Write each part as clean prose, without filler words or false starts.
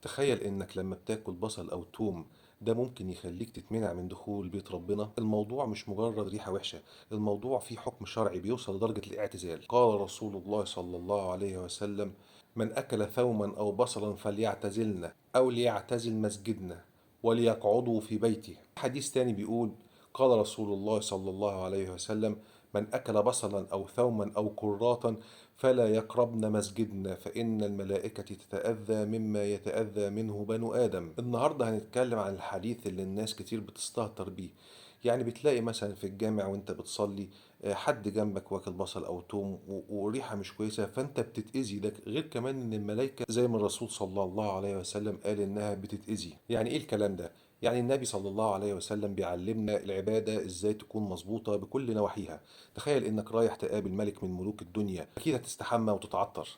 تخيل انك لما بتاكل بصل او توم ده ممكن يخليك تتمنع من دخول بيت ربنا. الموضوع مش مجرد ريحة وحشة، الموضوع فيه حكم شرعي بيوصل لدرجة الاعتزال. قال رسول الله صلى الله عليه وسلم: من أكل ثوما أو بصلا فليعتزلنا أو ليعتزل مسجدنا وليقعدوا في بيته. حديث تاني بيقول: قال رسول الله صلى الله عليه وسلم: من أكل بصلا أو ثوما أو كراثا فلا يقربن مسجدنا فإن الملائكة تتأذى مما يتأذى منه بنو آدم. النهاردة هنتكلم عن الحديث اللي الناس كتير بتستهتر بيه. يعني بتلاقي مثلا في الجامع وانت بتصلي حد جنبك واكل بصل او توم وريحة مش كويسة، فانت بتتأذي. ده غير كمان ان الملائكة زي ما الرسول صلى الله عليه وسلم قال انها بتتأذي. يعني ايه الكلام ده؟ يعني النبي صلى الله عليه وسلم بيعلمنا العبادة ازاي تكون مظبوطة بكل نواحيها. تخيل انك رايح تقابل ملك من ملوك الدنيا، اكيد هتستحمى وتتعطر،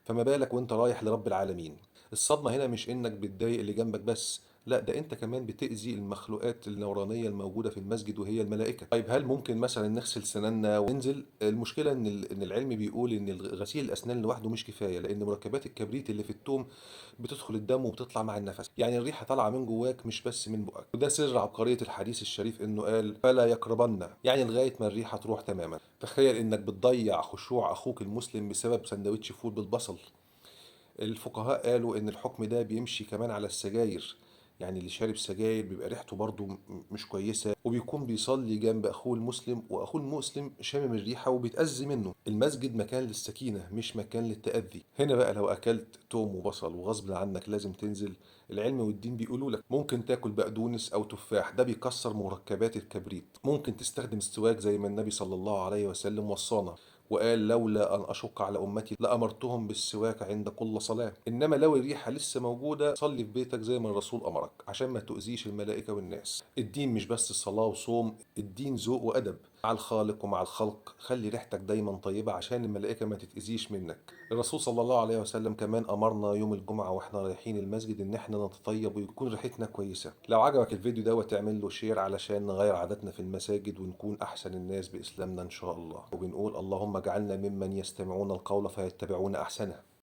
فما بالك وانت رايح لرب العالمين. الصدمة هنا مش انك بتضايق اللي جنبك بس، لا ده انت كمان بتأذي المخلوقات النورانية الموجودة في المسجد وهي الملائكة. طيب هل ممكن مثلا نغسل سناننا وننزل؟ المشكلة ان العلم بيقول ان غسيل الاسنان لوحده مش كفاية، لان مركبات الكبريت اللي في التوم بتدخل الدم وبتطلع مع النفس. يعني الريحة طالعة من جواك مش بس من بقك. وده سر عبقرية الحديث الشريف انه قال: فلا يقربن، يعني لغاية ما الريحة تروح تماما. تخيل انك بتضيع خشوع اخوك المسلم بسبب سندوتش فول بالبصل. الفقهاء قالوا ان الحكم ده بيمشي كمان على السجاير. يعني اللي شارب سجاير بيبقى ريحته برضه مش كويسة، وبيكون بيصلي جنب أخوه المسلم وأخوه المسلم شامم الريحة وبيتأذي منه. المسجد مكان للسكينة مش مكان للتأذي. هنا بقى لو أكلت توم وبصل وغصب عنك لازم تنزل، العلم والدين بيقولوا لك ممكن تاكل بقدونس أو تفاح، ده بيكسر مركبات الكبريت. ممكن تستخدم السواك زي ما النبي صلى الله عليه وسلم وصانا وقال: لولا أن أشق على أمتي لأمرتهم بالسواك عند كل صلاة. إنما لو الريحة لسه موجودة صلي في بيتك زي ما الرسول أمرك عشان ما تؤذيش الملائكة والناس. الدين مش بس صلاة وصوم، الدين ذوق وأدب مع الخالق ومع الخلق. خلي ريحتك دايما طيبة عشان الملائكة ما تتأذيش منك. الرسول صلى الله عليه وسلم كمان أمرنا يوم الجمعة وإحنا رايحين المسجد إن إحنا نتطيب ويكون ريحتنا كويسة. لو عجبك الفيديو ده وتعمل له شير علشان نغير عاداتنا في المساجد ونكون أحسن الناس بإسلامنا إن شاء الله. وبنقول: اللهم اجعلنا ممن يستمعون القول فيتبعون أحسنه.